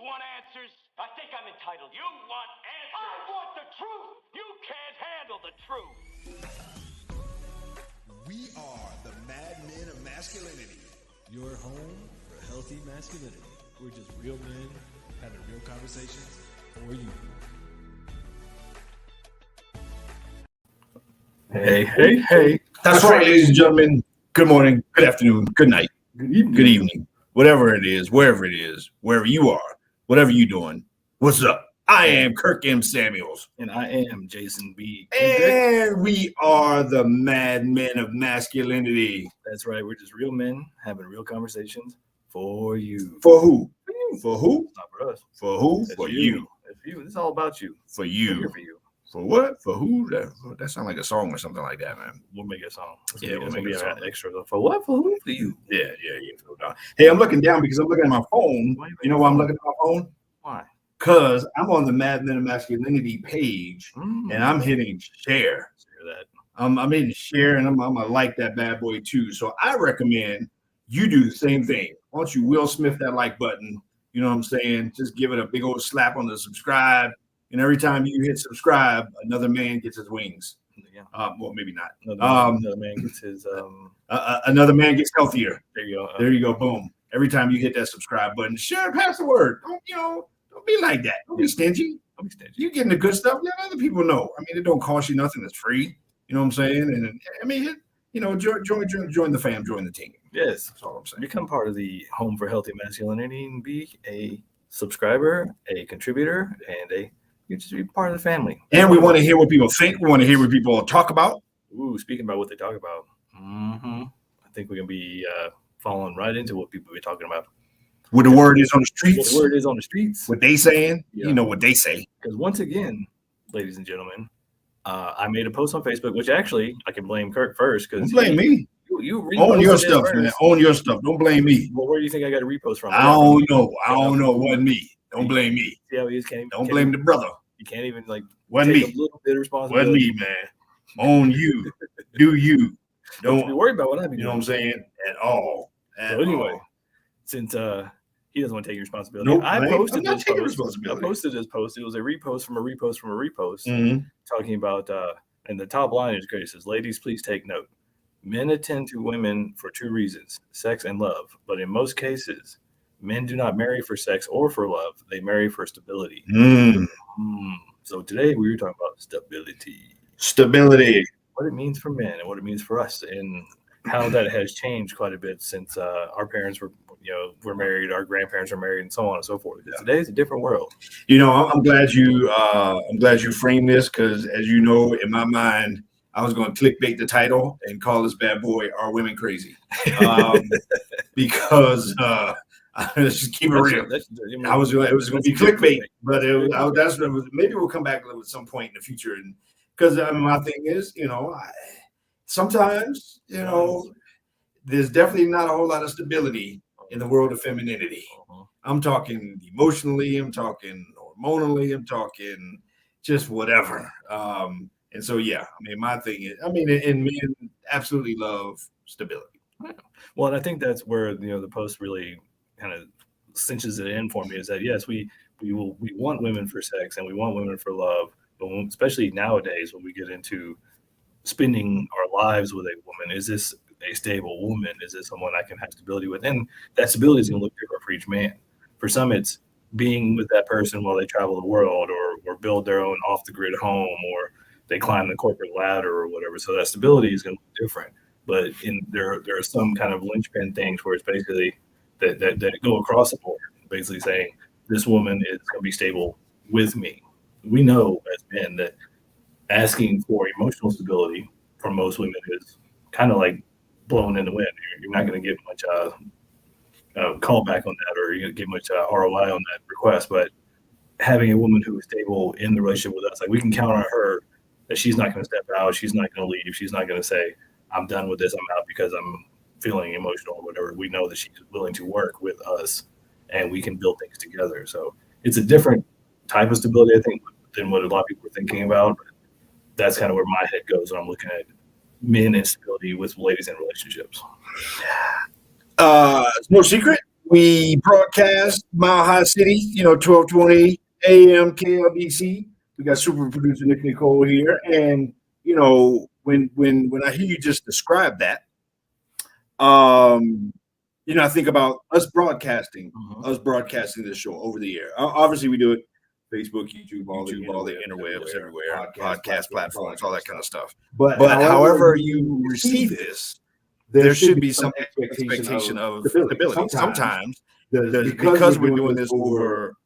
want answers? I think I'm entitled. You want answers? I want the truth. You can't handle the truth. We are the Mad Men of Masculinity. Your home for healthy masculinity. We're just real men having real conversations for you. Hey. That's right, ladies and gentlemen. Good morning, good afternoon, good night, good evening, whatever it is, wherever it is, wherever you are, whatever you're doing. What's up? I am Kirk M. Samuels. And I am Jason B. And we are the Mad Men of Masculinity. That's right. We're just real men having real conversations for you. For who? For who? Not for us. For who? It's for you. It's you. It's all about you. For you. We're here for you. For what? For who? That sounds like a song or something like that, man. We'll make a song. We'll make make a a song. extra. For what? For who? For you. Yeah. Hey, I'm looking down because I'm looking at my phone. You know why I'm looking at my phone? Why? Because I'm on the Mad Men of Masculinity page and I'm hitting share. That. I'm hitting share and I'm gonna like that bad boy too. So I recommend you do the same thing. Why don't you Will Smith that like button? You know what I'm saying? Just give it a big old slap on the subscribe. And every time you hit subscribe, another man gets his wings. Yeah. Well, maybe not. Another man gets his. Another man gets healthier. There you go. There you go. Boom. Every time you hit that subscribe button, share, pass the word. Don't be like that. Don't be stingy. Don't be stingy. You getting the good stuff. Let other people know. I mean, it don't cost you nothing. It's free. You know what I'm saying? And I mean, join the fam, join the team. Yes. That's all I'm saying. Become part of the Home for Healthy Masculinity and be a subscriber, a contributor, and you just be part of the family. And we want to hear what people think. We want to hear what people talk about. Ooh, speaking about what they talk about, I think we're gonna be falling right into what people be talking about. What the word is on the streets. What the word is on the streets. What they saying. Yeah. You know what they say. Because once again, ladies and gentlemen, I made a post on Facebook, which actually I can blame Kirk first because don't blame me. You own your stuff, first. man. Own your stuff. Don't blame me. Well, where do you think I got a repost from? I don't know. It wasn't me. Don't blame me. See how he is? Don't blame the brother. You can't even wasn't take me. a little bit of responsibility. Wasn't me, man. Own you. Do you. Don't be worried about what I be doing. You know what I'm saying? At all. So anyway, since he doesn't want to take responsibility, nope, I posted this post. I posted this post. It was a repost from a repost talking about and the top line is great. It says, "Ladies, please take note. Men attend to women for two reasons, sex and love. But in most cases, men do not marry for sex or for love. They marry for stability." So today we were talking about stability, what it means for men and what it means for us, and how that has changed quite a bit since our parents were married, our grandparents were married, and so on and so forth. Yeah. Today's a different world. I'm glad you framed this because, as you know, in my mind, I was going to clickbait the title and call this bad boy "Are Women Crazy?" Because let's just keep it real. It was going to be clickbait, but maybe we'll come back at some point in the future. And because my thing is, sometimes there's definitely not a whole lot of stability in the world of femininity. I'm talking emotionally. I'm talking hormonally. I'm talking just whatever. And so, my thing is, and men absolutely love stability. Well, and I think that's where, the post really kind of cinches it in for me is that, yes, we want women for sex and we want women for love, but especially nowadays when we get into spending our lives with a woman, is this a stable woman? Is this someone I can have stability with? And that stability is going to look different for each man. For some, it's being with that person while they travel the world or build their own off-the-grid home or they climb the corporate ladder or whatever. So that stability is going to look different. But there are some kind of linchpin things where it's basically that go across the board, basically saying this woman is going to be stable with me. We know as men that asking for emotional stability from most women is kind of like blown in the wind. You're not going to get much callback on that, or you're going to get much ROI on that request. But having a woman who is stable in the relationship with us, we can count on her that she's not going to step out, she's not going to leave, she's not going to say, "I'm done with this, I'm out because I'm feeling emotional," or whatever. We know that she's willing to work with us, and we can build things together. So it's a different type of stability, I think, than what a lot of people are thinking about. But that's kind of where my head goes when I'm looking at men and stability with ladies in relationships. It's no secret We broadcast Mile High City, 1220 AM KLDC. We got super producer Nick Nicole here. And, when I hear you just describe that, I think about us broadcasting this show over the air. Obviously, we do it Facebook, YouTube, all the interwebs everywhere, podcast platforms, all that kind of stuff. But however you receive this, there should be some expectation of stability. Sometimes, because we're doing this over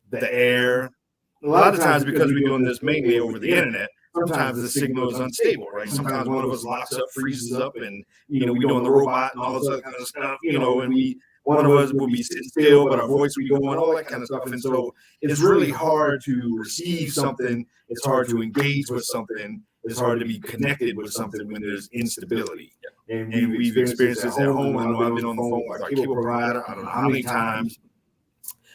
the air, a lot of times because we're doing this mainly over the internet, sometimes the signal is unstable, right? Sometimes one of us locks up, freezes up, and we doing the robot and all this other kind of stuff, and one of us will be sitting still, but our voice will be going, all that kind of stuff. And so it's really hard to receive something. It's hard to engage with something. It's hard to be connected with something when there's instability. And we've experienced this at home. I know I've been on the phone with our cable provider, I don't know how many times,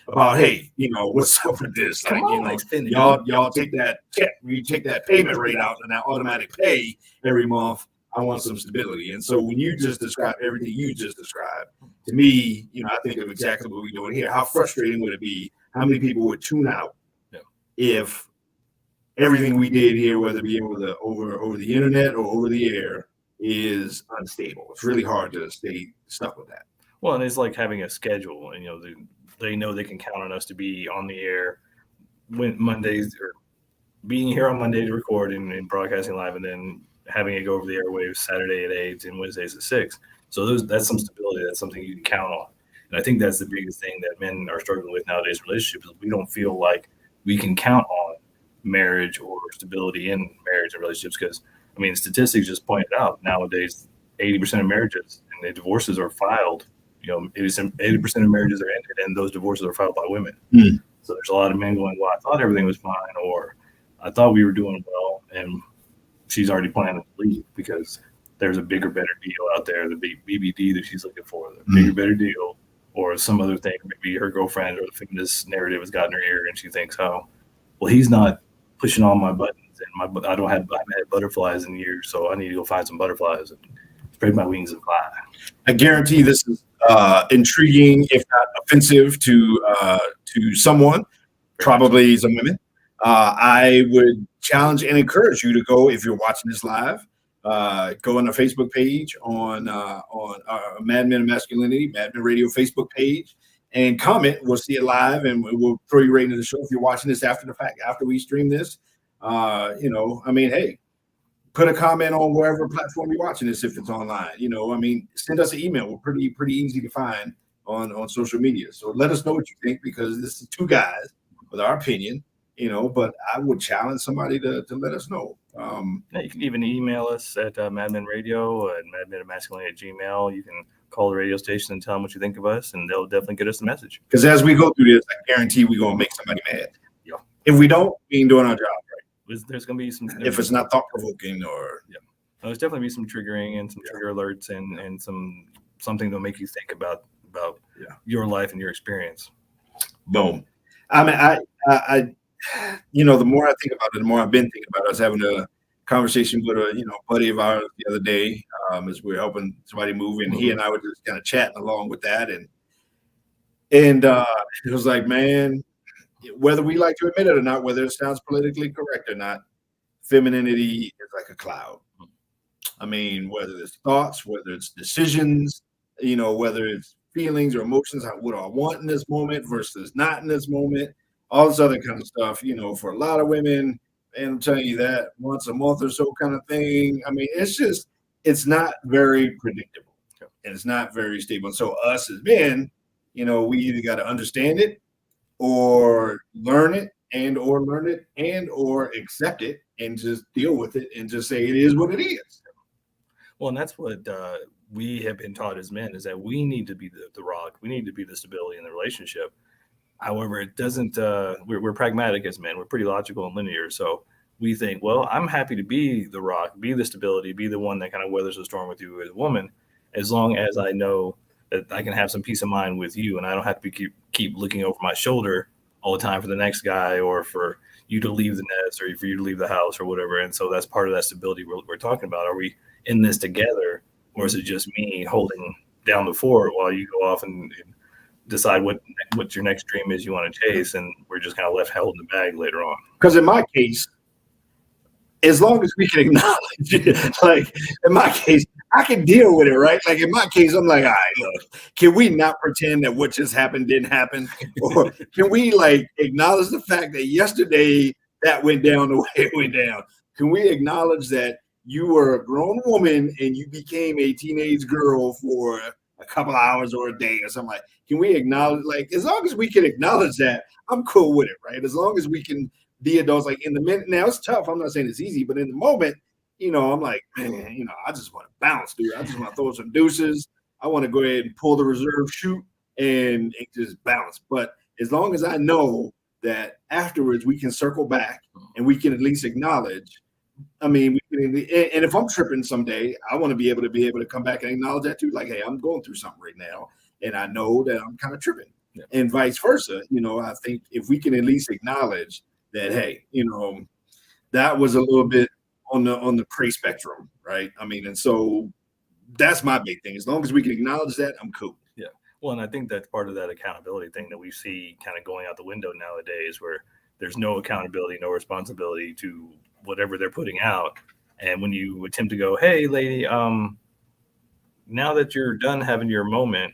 about, hey, what's up with this? Y'all take that check, you take that payment rate out and that automatic pay every month. I want some stability. And so when you just describe everything you just described, to me, I think of exactly what we're doing here. How frustrating would it be? How many people would tune out if everything we did here, whether it be over the internet or over the air, is unstable? It's really hard to stay stuck with that. Well, and it's like having a schedule, and they know they can count on us to be on the air when Mondays, or being here on Monday to record and broadcasting live, and then having it go over the airwaves Saturday at 8 and Wednesdays at 6. So that's some stability. That's something you can count on. And I think that's the biggest thing that men are struggling with nowadays in relationships, is we don't feel like we can count on marriage or stability in marriage and relationships. Because, statistics just pointed out nowadays 80% of marriages and the divorces are filed. 80% of marriages are ended, and those divorces are filed by women. So there's a lot of men going, well, I thought everything was fine, or I thought we were doing well, and she's already planning to leave because there's a bigger, better deal out there, the big BBD that she's looking for, the bigger, better deal, or some other thing. Maybe her girlfriend or the feminist narrative has gotten her ear, and she thinks, oh, well, he's not pushing all my buttons, and I haven't had butterflies in years, so I need to go find some butterflies and spread my wings and fly. I guarantee this is intriguing, if not offensive, to someone, probably some women. I would challenge and encourage you to go, if you're watching this live, go on our Facebook page on Mad Men of Masculinity, Mad Men Radio Facebook page, and comment. We'll see it live, and we'll throw you right into the show. If you're watching this after the fact, after we stream this, hey, put a comment on wherever platform you're watching this, if it's online. Send us an email. We're pretty easy to find on social media. So let us know what you think, because this is two guys with our opinion. But I would challenge somebody to let us know. You can even email us at Madmen Radio and madmenofmasculinity@gmail. You can call the radio station and tell them what you think of us, and they'll definitely get us the message. Because as we go through this, I guarantee we're going to make somebody mad. Yeah. If we don't, we ain't doing our job right. There's going to be some. If it's not thought-provoking or. Yeah. There's definitely be some triggering and some trigger alerts and something that'll make you think about your life and your experience. Boom. I the more I think about it, the more I've been thinking about it. I was having a conversation with a buddy of ours the other day, as we were helping somebody move, and he and I were just kind of chatting along with that, and it was like, man, whether we like to admit it or not, whether it sounds politically correct or not, femininity is like a cloud. Whether it's thoughts, whether it's decisions, whether it's feelings or emotions, what do I want in this moment versus not in this moment, all this other kind of stuff, for a lot of women, and I'm telling you that once a month or so kind of thing. It's not very predictable, and it's not very stable. And so us as men, we either got to understand it or learn it and or accept it and just deal with it and just say it is what it is. Well, and that's what we have been taught as men, is that we need to be the rock. We need to be the stability in the relationship. However, it doesn't, we're pragmatic as men. We're pretty logical and linear. So we think, well, I'm happy to be the rock, be the stability, be the one that kind of weathers the storm with you as a woman, as long as I know that I can have some peace of mind with you, and I don't have to keep looking over my shoulder all the time for the next guy, or for you to leave the nest, or for you to leave the house, or whatever. And so that's part of that stability we're talking about. Are we in this together, or is it just me holding down the fort while you go off and decide what your next dream is you want to chase, and we're just kind of left holding the bag later on. Because in my case, as long as we can acknowledge it, like in my case, I can deal with it, right? Like in my case, I'm like, all right, look, can we not pretend that what just happened didn't happen? Or can we like acknowledge the fact that yesterday that went down the way it went down? Can we acknowledge that you were a grown woman and you became a teenage girl for a couple hours or a day or something like? Can we acknowledge, like, as long as we can acknowledge that, I'm cool with it, right? As long as we can be adults, like in the minute. Now it's tough. I'm not saying it's easy, but in the moment, I'm like, man, I just want to bounce, dude. I just want to throw some deuces. I want to go ahead and pull the reserve shoot and just bounce. But as long as I know that afterwards we can circle back and we can at least acknowledge. I mean, and if I'm tripping someday, I want to be able to come back and acknowledge that too. Like, hey, I'm going through something right now, and I know that I'm kind of tripping, and vice versa. I think if we can at least acknowledge that, hey, that was a little bit on the prey spectrum, right? I mean, and so that's my big thing. As long as we can acknowledge that, I'm cool. Yeah. Well, and I think that's part of that accountability thing that we see kind of going out the window nowadays, where there's no accountability, no responsibility to whatever they're putting out. And when you attempt to go, hey, lady, now that you're done having your moment,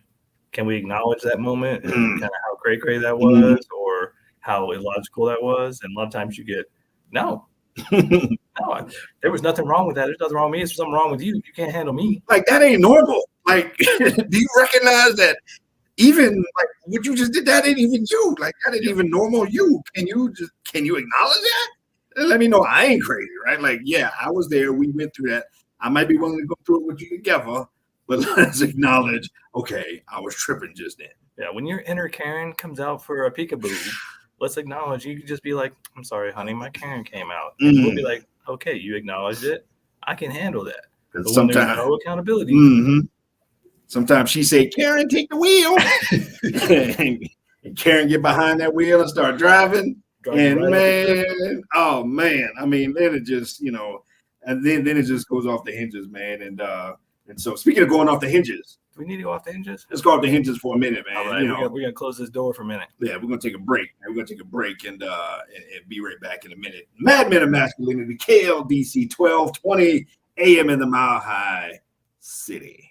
can we acknowledge that moment and kind of how cray-cray that was, or how illogical that was? And a lot of times you get, no, there was nothing wrong with that. There's nothing wrong with me. It's something wrong with you. You can't handle me. Like, that ain't normal. Like, do you recognize that even like what you just did, that ain't even you? Like, that ain't even normal you. Can you acknowledge that? And let me know I ain't crazy, right? Like, yeah, I was there. We went through that. I might be willing to go through it with you together, but let's acknowledge, okay, I was tripping just then. Yeah, when your inner Karen comes out for a peekaboo, let's acknowledge. You can just be like, I'm sorry, honey, my Karen came out. And we'll be like, okay, you acknowledged it. I can handle that. But sometimes when there's no accountability. Sometimes she say, Karen, take the wheel. and Karen get behind that wheel and start driving. And man, oh man, I mean, then it just, and then it just goes off the hinges, man. And so speaking of going off the hinges, do we need to go off the hinges? Let's go off the hinges for a minute, man. All right, we're gonna close this door for a minute. Yeah, we're gonna take a break. We're gonna take a break and be right back in a minute. Mad Men of Masculinity, KLDC 1220 AM in the Mile High City.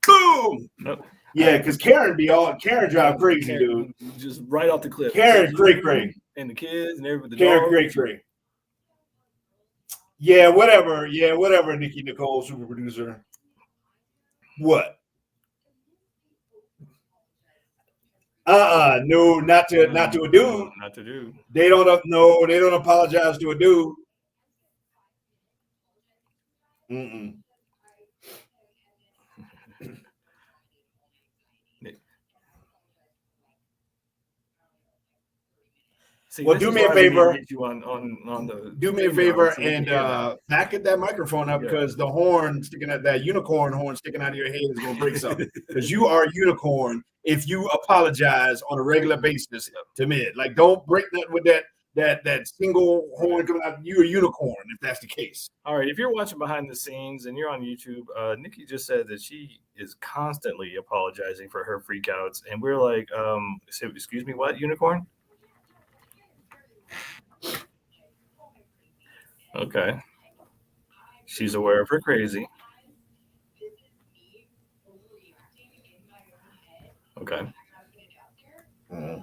Boom! Nope. Yeah, because Karen drive crazy, dude. Just right off the cliff. Karen, cray. And the kids and everybody. Karen, cray. Yeah, whatever. Nikki Nicole, super producer. What? No, not to a dude. Not to dude. They don't apologize to a dude. See, well, do me a favor. Do me a favor and back at that microphone up, because the horn sticking out, that unicorn horn sticking out of your head is going to break something. Because you are a unicorn if you apologize on a regular basis to mid. Like, don't break that with that single horn coming out. You're a unicorn if that's the case. All right. If you're watching behind the scenes and you're on YouTube, Nikki just said that she is constantly apologizing for her freakouts, and we're like, excuse me, what, unicorn? Okay. She's aware of her crazy. Okay. Yeah.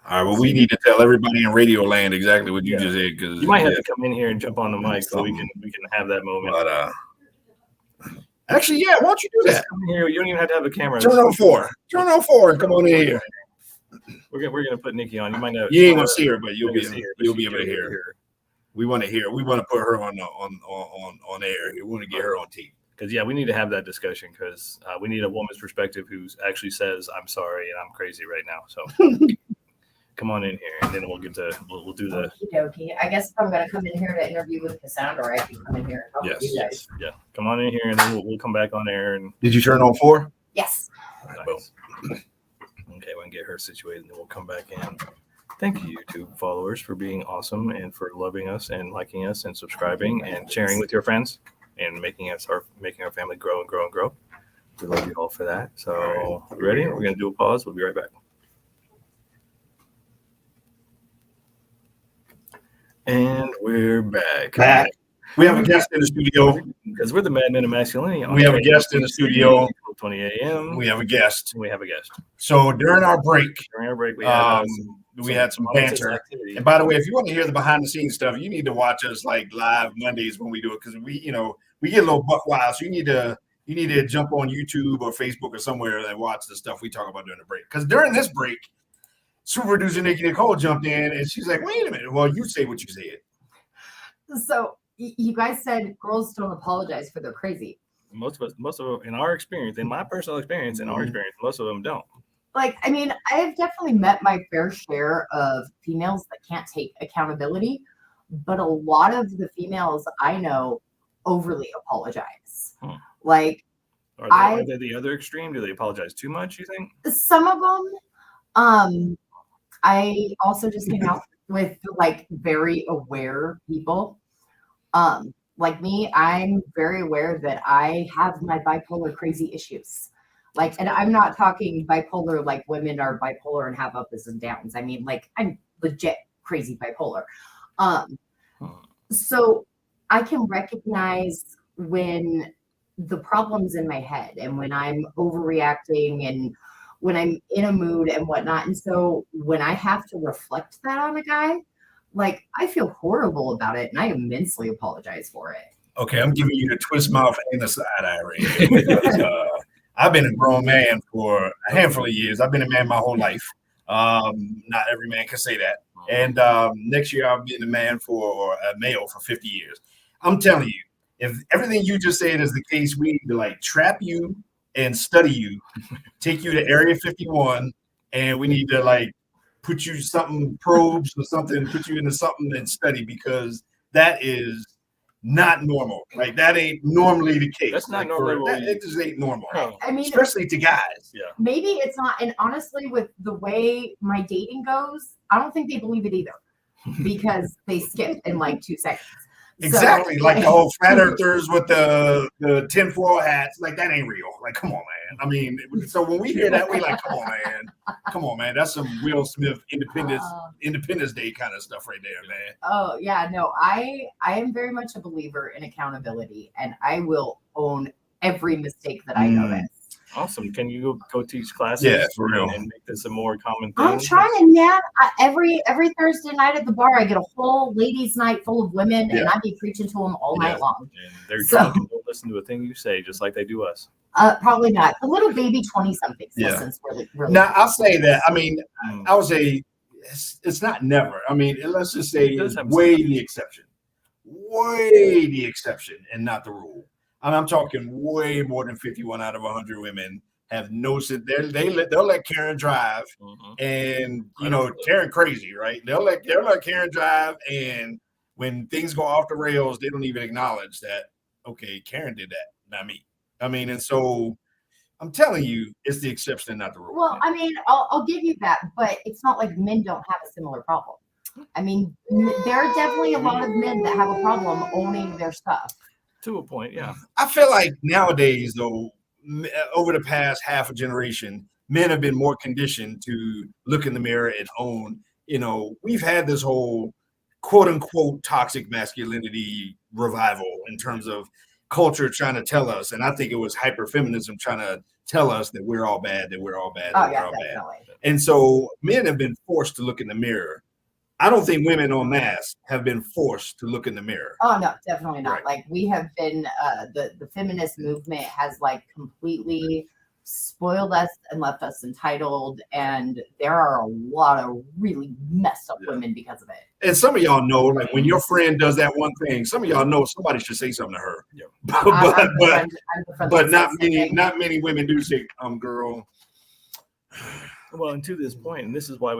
All right. Well, we need to tell everybody in Radio Land exactly what you just said, because you might have to come in here and jump on the mic so we can have that moment. But actually, yeah. Why don't you do that? Come here. You don't even have to have a camera. Turn on 4 and come on in here. We're gonna put Nikki on. You might know. You ain't gonna see her, but you'll be able to hear her. We want to hear. We want to put her on air. We want to get her on TV. Because we need to have that discussion, because we need a woman's perspective who actually says, I'm sorry and I'm crazy right now. So come on in here, and then we'll do the. Okey-dokey. I guess if I'm going to come in here to interview with Cassandra, I can come in here and help you guys. Yeah. Come on in here, and then we'll come back on air. And did you turn on 4? Yes. Nice. Okay, we can get her situated, and then we'll come back in. Thank you, YouTube followers, for being awesome and for loving us and liking us and subscribing and sharing with your friends and making our family grow and grow and grow. We love you all for that. So, ready? We're going to do a pause. We'll be right back. And we're back. We have a guest in the studio. Because we're the Mad Men of Masculinity. We have a guest in the studio. 20 a.m. We have a guest. So during our break, we had some banter. And by the way, if you want to hear the behind the scenes stuff, you need to watch us like live Mondays when we do it, because we get a little buck wild. So you need to jump on YouTube or Facebook or somewhere and watch the stuff we talk about during the break. Because during this break, super producer Nikki Nicole jumped in and she's like, "Wait a minute. Well, you say what you said." So you guys said girls don't apologize for their crazy. Most of them, in our experience, in my personal experience, most of them don't. Like, I mean, I have definitely met my fair share of females that can't take accountability, but a lot of the females I know overly apologize. Like, are they the other extreme? Do they apologize too much, you think? Some of them. I also just came out with like very aware people. Like me, I'm very aware that I have my bipolar crazy issues. Like, and I'm not talking bipolar like women are bipolar and have ups and downs. I mean, like, I'm legit crazy bipolar. So I can recognize when the problem's in my head and when I'm overreacting and when I'm in a mood and whatnot. And so when I have to reflect that on a guy, like, I feel horrible about it and I immensely apologize for it. Okay, I'm giving you the twist mouth and the side eye right here. I've been a grown man for a handful of years. I've been a man my whole life. Not every man can say that. And next year I'll be a male for 50 years. I'm telling you, if everything you just said is the case, we need to like trap you and study you, take you to Area 51, and we need to like put you probes or something, put you into something and study, because that is not normal. Like, that ain't normally the case. That's not like, normal. It just ain't normal. I mean, especially to guys. Yeah. Maybe it's not. And honestly, with the way my dating goes, I don't think they believe it either, because they skip in like 2 seconds. Exactly, so, like the whole flat earthers with the tinfoil hats, like, that ain't real. Like, come on, man. I mean, so when we hear that, we like, come on, man. That's some Will Smith Independence Day kind of stuff right there, man. Oh yeah, no, I am very much a believer in accountability, and I will own every mistake that I notice. Awesome. Can you go teach classes for real and make this a more common thing? I'm trying, man. Every Thursday night at the bar, I get a whole ladies' night full of women, and I be preaching to them all night long. And they're drunk and don't listen to a thing you say, just like they do us. Probably not. The little baby 20-somethings listens really. Now, I'll say that. I mean, I would say it's not never. I mean, let's just say way the exception, and not the rule. And I'm talking way more than 51 out of 100 women have no. They'll let Karen drive, and Karen crazy, right? They'll let Karen drive, and when things go off the rails, they don't even acknowledge that. Okay, Karen did that, not me. I mean, and so I'm telling you, it's the exception and not the rule. Well, I mean, I'll give you that, but it's not like men don't have a similar problem. I mean, there are definitely a lot of men that have a problem owning their stuff. To a point, yeah. I feel like nowadays, though, over the past half a generation, men have been more conditioned to look in the mirror and own. We've had this whole quote unquote toxic masculinity revival in terms of culture trying to tell us, and I think it was hyperfeminism trying to tell us that we're all bad, that we're all bad, that we're all bad. And so men have been forced to look in the mirror. I don't think women en masse have been forced to look in the mirror. Oh no, definitely not. Right. Like, we have been the feminist movement has like completely spoiled us and left us entitled, and there are a lot of really messed up women because of it. And some of y'all know, like, when your friend does that one thing, some of y'all know somebody should say something to her. Yeah. But not many women do say, girl. Well, and to this point, and this is why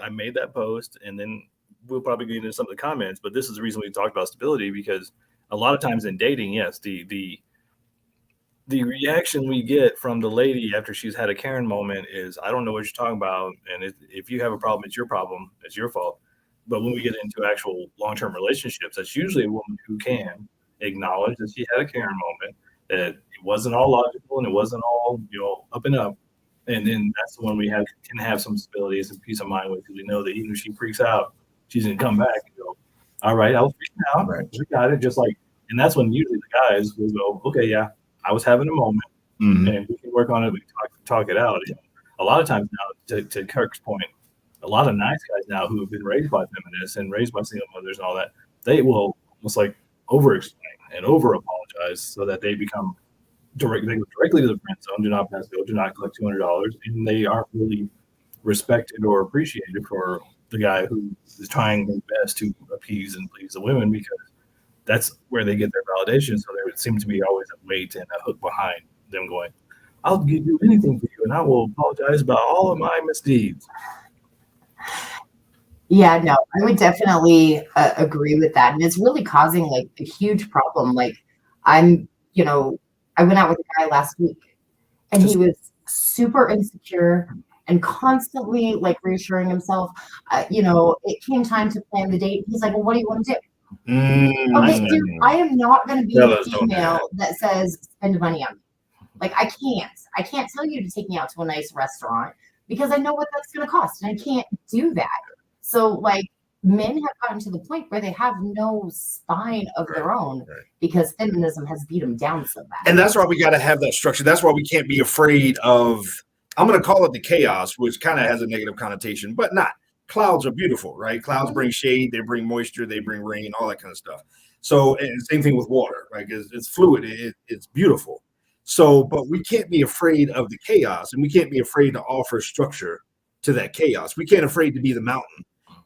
I made that post, and then we'll probably get into some of the comments, but this is the reason we talked about stability, because a lot of times in dating, yes, the the reaction we get from the lady after she's had a Karen moment is, I don't know what you're talking about. And if you have a problem, it's your problem. It's your fault. But when we get into actual long-term relationships, that's usually a woman who can acknowledge that she had a Karen moment, that it wasn't all logical and it wasn't all, up and up. And then that's when we can have some stability and some peace of mind with, because we know that even if she freaks out, she's gonna come back and go, all right, I was freaking out. Right. We got it. Just like, and that's when usually the guys will go, okay, yeah, I was having a moment, and we can work on it. We can talk it out. A lot of times now, to Kirk's point, a lot of nice guys now who have been raised by feminists and raised by single mothers and all that, they will almost like over-explain and over-apologize so that they become they go directly to the friend zone, do not pass go, do not collect $200, and they aren't really respected or appreciated for the guy who is trying his best to appease and please the women, because that's where they get their validation. So there seems to be always a weight and a hook behind them going, I'll give you anything for you, and I will apologize about all of my misdeeds. Yeah, no, I would definitely agree with that. And it's really causing like a huge problem. Like I went out with a guy last week and he was super insecure and constantly like reassuring himself. It came time to plan the date. He's like, well, what do you want to do? Okay, dude, I am not going to be a female that says spend money on me. Like, I can't tell you to take me out to a nice restaurant because I know what that's going to cost, and I can't do that. So, like, men have gotten to the point where they have no spine of their own because feminism has beat them down so bad. And that's why we got to have that structure. That's why we can't be afraid of, I'm going to call it the chaos, which kind of has a negative connotation, but not. Clouds are beautiful, right? Clouds bring shade, they bring moisture, they bring rain, all that kind of stuff. So, and same thing with water, right? It's fluid, it's beautiful. So, but we can't be afraid of the chaos, and we can't be afraid to offer structure to that chaos. We can't afraid to be the mountain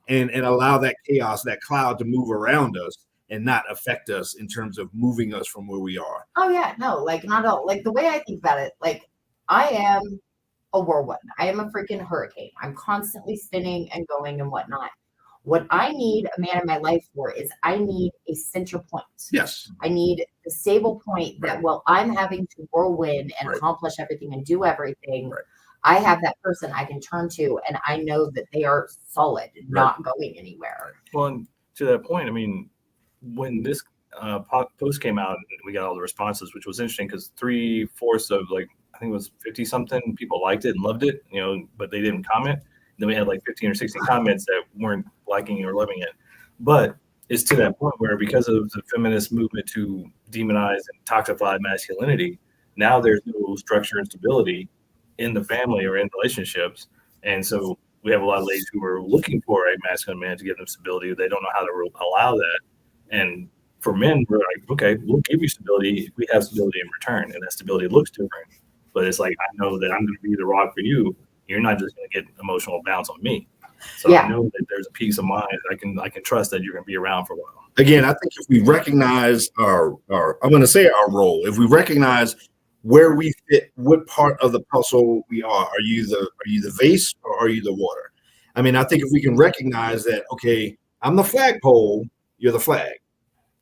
and allow that chaos, that cloud to move around us and not affect us in terms of moving us from where we are. Oh yeah, no, like not at all. Like the way I think about it, like I am a whirlwind. I am a freaking hurricane. I'm constantly spinning and going and whatnot. What I need a man in my life for is I need a center point. Yes. I need a stable point that while I'm having to whirlwind and accomplish everything and do everything, I have that person I can turn to, and I know that they are solid, not going anywhere. Well, and to that point, I mean, when this post came out, we got all the responses, which was interesting because 3/4 of like, I think it was 50 something people liked it and loved it, but they didn't comment. Then we had like 15 or 16 comments that weren't liking or loving it. But it's to that point where because of the feminist movement to demonize and toxify masculinity, now there's no structure and stability in the family or in relationships. And so we have a lot of ladies who are looking for a masculine man to give them stability. They don't know how to allow that. And for men, we're like, okay, we'll give you stability if we have stability in return. And that stability looks different. But it's like, I know that I'm going to be the rock for you. You're not just going to get emotional bounce on me. So I know that there's a peace of mind. I can trust that you're going to be around for a while. Again, I think if we recognize our I'm going to say our role, if we recognize where we fit, what part of the puzzle we are you the vase or are you the water? I mean, I think if we can recognize that, okay, I'm the flagpole, you're the flag.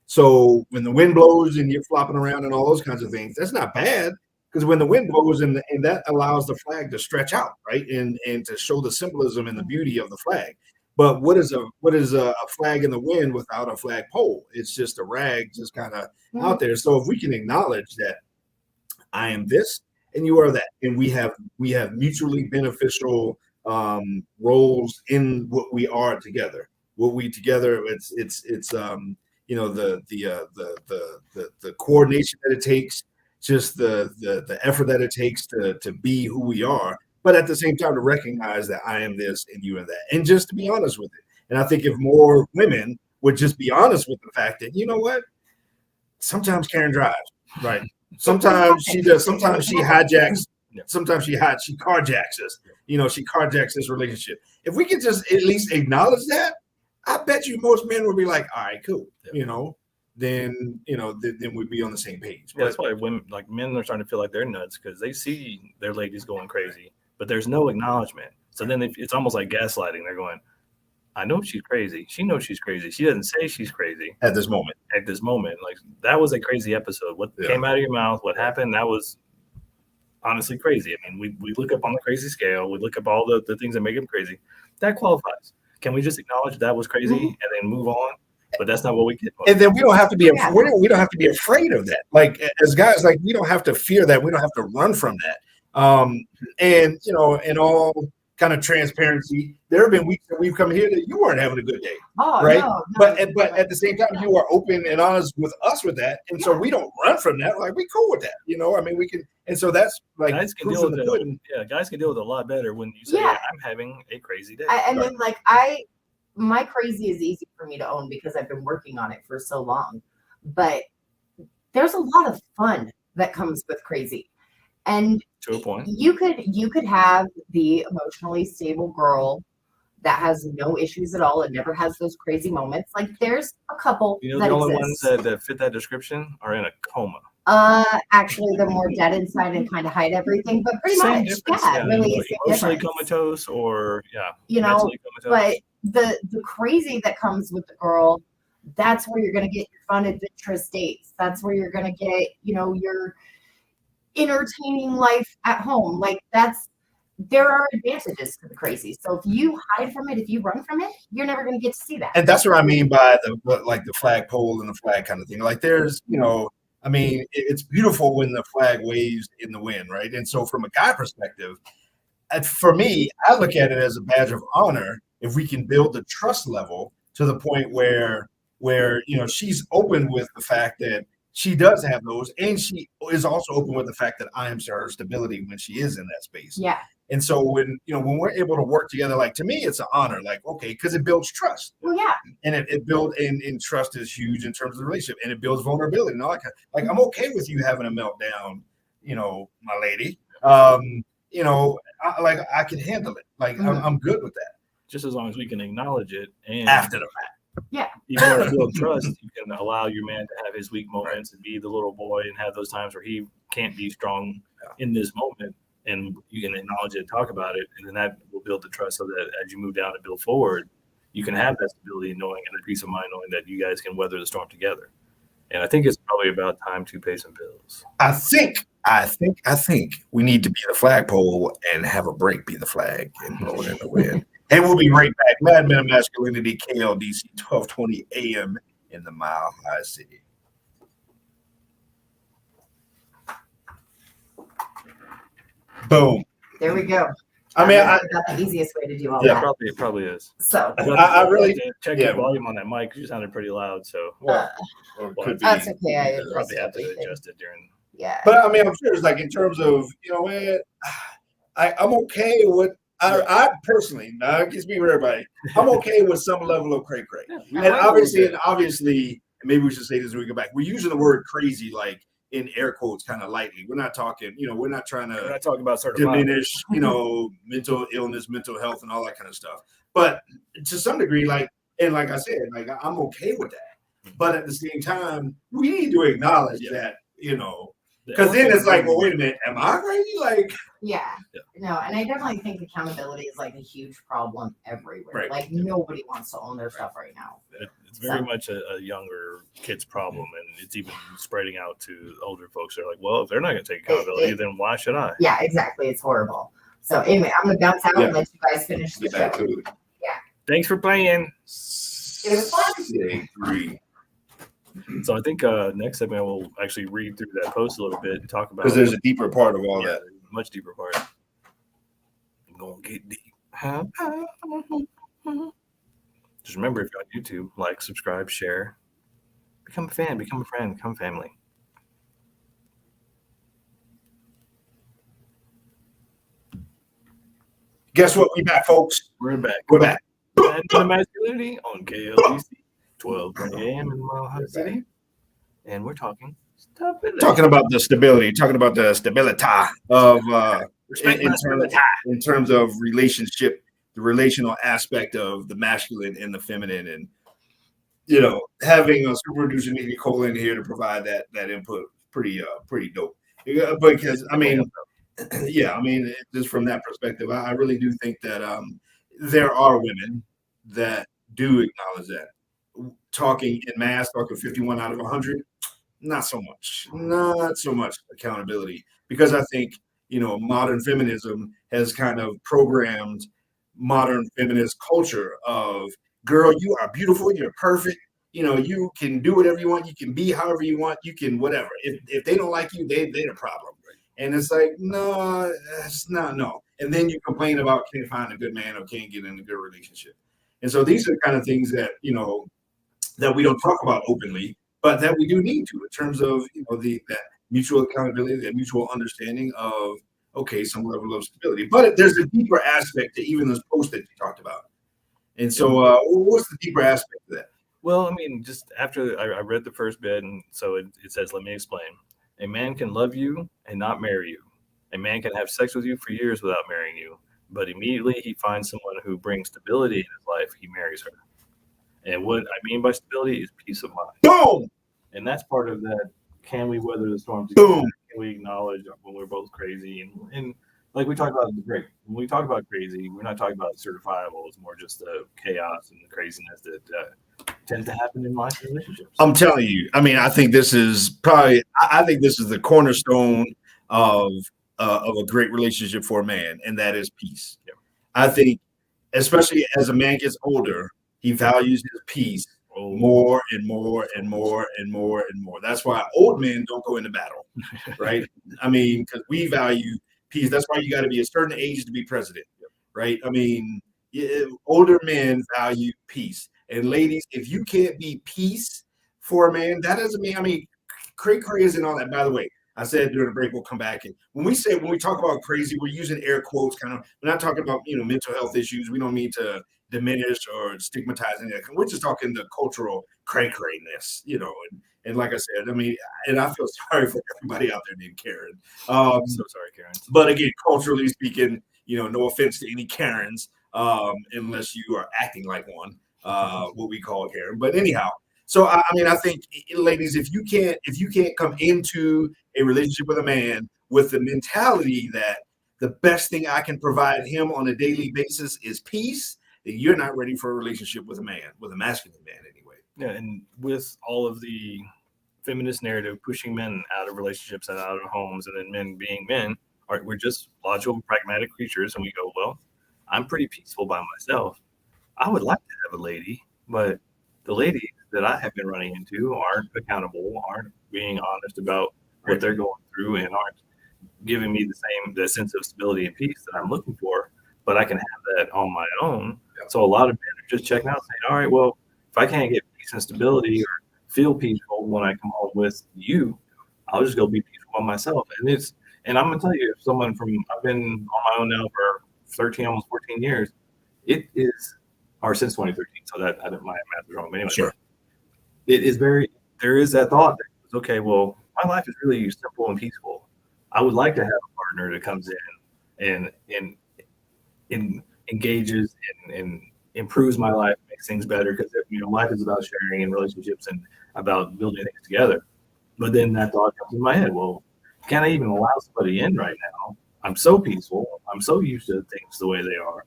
So when the wind blows and you're flopping around and all those kinds of things, that's not bad. Because when the wind blows and that allows the flag to stretch out, right, and to show the symbolism and the beauty of the flag. But what is a flag in the wind without a flagpole? It's just a rag, just kind of out there. So if we can acknowledge that I am this and you are that, and we have mutually beneficial roles in what we are together. What we together, it's the coordination that it takes. Just the effort that it takes to be who we are, but at the same time to recognize that I am this and you are that, and just to be honest with it. And I think if more women would just be honest with the fact that, you know what, sometimes Karen drives, right? Sometimes she does. Sometimes she hijacks. Sometimes she carjacks us. She carjacks this relationship. If we could just at least acknowledge that, I bet you most men would be like, all right, cool, then we'd be on the same page. Yeah, that's why men are starting to feel like they're nuts because they see their ladies going crazy, but there's no acknowledgement. So then it's almost like gaslighting. They're going, I know she's crazy. She knows she's crazy. She doesn't say she's crazy at this moment. Like, that was a crazy episode. What came out of your mouth, what happened, that was honestly crazy. I mean, we look up on the crazy scale. We look up all the things that make him crazy. That qualifies. Can we just acknowledge that was crazy and then move on? But that's not what we get. And then we don't have to be we don't have to be afraid of that. Like, as guys, like, we don't have to fear that. We don't have to run from that. And in all kind of transparency, there have been weeks that we've come here that you weren't having a good day, right? No, but at the same time, you are open and honest with us with that, and so we don't run from that. Like, we cool with that, I mean, we can, and so that's like guys can deal with it. Yeah, guys can deal with it a lot better when you say, "I'm having a crazy day." I mean, like, my crazy is easy for me to own because I've been working on it for so long. But there's a lot of fun that comes with crazy. And to a point, you could have the emotionally stable girl that has no issues at all and never has those crazy moments. Like, there's a couple the that only exist. ones that fit that description are in a coma. Actually, they're more dead inside and kind of hide everything, but pretty much, really emotionally comatose, or mentally comatose. But the crazy that comes with the girl, that's where you're going to get your fun, adventurous dates. That's where you're going to get, your entertaining life at home. Like, there are advantages to the crazy. So if you hide from it, if you run from it, you're never going to get to see that. And that's what I mean by the flagpole and the flag kind of thing. Like, there's, I mean, it's beautiful when the flag waves in the wind, right? And so from a guy perspective, for me, I look at it as a badge of honor if we can build the trust level to the point where she's open with the fact that she does have those, and she is also open with the fact that I am her stability when she is in that space. Yeah. And so when we're able to work together, like, to me, it's an honor, like, okay, because it builds trust. Well, yeah. And it builds, and trust is huge in terms of the relationship, and it builds vulnerability. And all that like, I'm okay with you having a meltdown, my lady. I can handle it. Like, I'm good with that. Just as long as we can acknowledge it and after the fact. Yeah. You want to build trust, you can allow your man to have his weak moments and be the little boy and have those times where he can't be strong in this moment. And you can acknowledge it and talk about it. And then that will build the trust so that as you move down and build forward, you can have that stability knowing and a peace of mind knowing that you guys can weather the storm together. And I think it's probably about time to pay some bills. I think we need to be the flagpole and have a break be the flag and blow it in the wind. And we'll be right back. Mad Men of Masculinity, KLDC, 1220 AM in the Mile High City. Boom. There we go. I mean, that's the easiest way to do all that. Yeah, it probably is. So I really check the volume on that mic because you sounded pretty loud. So that's okay. I probably have to adjust it during. Yeah. But I mean, I'm sure it's like in terms of I'm okay with. I personally, now I can speak for everybody. I'm okay with some level of cray. And obviously, maybe we should say this when we go back. We're using the word crazy like in air quotes kind of lightly. We're not talking, we're not trying to not talking about diminish, mental illness, mental health, and all that kind of stuff. But to some degree, like I said, like, I'm okay with that. But at the same time, we need to acknowledge that, because then it's like, well, wait a minute, am I crazy? Like, no, and I definitely think accountability is like a huge problem everywhere. Right. Like, nobody wants to own their stuff right now. It's very much a younger kid's problem, and it's even spreading out to older folks. They're like, well, if they're not going to take accountability, then why should I? Yeah, exactly. It's horrible. So anyway, I'm going to bounce out and let you guys finish the show. Yeah. Thanks for playing. It was fun. So I think next segment we'll actually read through that post a little bit and talk about, because there's a deeper part of all that. Much deeper part. I'm going to get deep. Just remember, if you're on YouTube, like, subscribe, share, become a fan, become a friend, become family. Guess what? We back, folks. We're back. Mad Men of Masculinity on KLDC, 12:20 AM in Mile High City. And we're talking stability. Talking about the stability of in terms of relationship, the relational aspect of the masculine and the feminine, and having a super producer Nicole in here to provide that input, pretty dope. Because I mean, just from that perspective, I really do think that there are women that do acknowledge that. Talking in mass, talking 51 out of 100, not so much, not so much accountability, because I think, modern feminism has kind of programmed modern feminist culture of, girl, you are beautiful, you're perfect, you can do whatever you want, you can be however you want, you can whatever. If they don't like you, they're the problem. And it's like, no, it's not, no. And then you complain about can't find a good man or can't get in a good relationship. And so these are the kind of things that, that we don't talk about openly, but that we do need to, in terms of, that mutual accountability, that mutual understanding of, okay, some level of stability. But there's a deeper aspect to even this post that you talked about. And so what's the deeper aspect of that? Well, I mean, just after I read the first bit, and so it says, let me explain. A man can love you and not marry you. A man can have sex with you for years without marrying you, but immediately he finds someone who brings stability in his life, he marries her. And what I mean by stability is peace of mind. Boom! And that's part of that. Can we weather the storm together? Boom! Can we acknowledge when we're both crazy? And like we talked about the break, when we talk about crazy, we're not talking about certifiable. It's more just the chaos and the craziness that tends to happen in life and relationships. I'm telling you. I mean, I think this is the cornerstone of a great relationship for a man, and that is peace. Yeah. I think, especially as a man gets older, he values his peace more and more and more and more and more. That's why old men don't go into battle, right? I mean, because we value peace. That's why you got to be a certain age to be president, right? I mean, older men value peace. And ladies, if you can't be peace for a man, that doesn't mean, I mean, crazy and all that. By the way, I said during the break, we'll come back. And when we talk about crazy, we're using air quotes, kind of. We're not talking about, mental health issues. We don't mean to diminish or stigmatize any of that. We're just talking the cultural cray-crayness, and like I said, I mean, and I feel sorry for everybody out there named Karen. So sorry, Karen. But again, culturally speaking, no offense to any Karens, unless you are acting like one, what we call Karen. But anyhow, so I mean, I think, ladies, if you can't come into a relationship with a man with the mentality that the best thing I can provide him on a daily basis is peace, then you're not ready for a relationship with a man, with a masculine man anyway. Yeah, and with all of the feminist narrative pushing men out of relationships and out of homes, and then men being men, we're just logical, pragmatic creatures, and we go, well, I'm pretty peaceful by myself. I would like to have a lady, but the ladies that I have been running into aren't accountable, aren't being honest about what they're going through, and aren't giving me the sense of stability and peace that I'm looking for. But I can have that on my own. So a lot of men are just checking out, saying, all right, well, if I can't get peace and stability or feel peaceful when I come home with you, I'll just go be peaceful by myself. And I'm gonna tell you, if I've been on my own now for 13, almost 14 years, it is, or since 2013. So that my math is wrong, but anyway, sure. It is there is that thought that, okay, well, my life is really simple and peaceful. I would like to have a partner that comes in and engages and improves my life, makes things better, because life is about sharing and relationships and about building things together. But then that thought comes in my head, well, can I even allow somebody in right now? I'm so peaceful. I'm so used to things the way they are.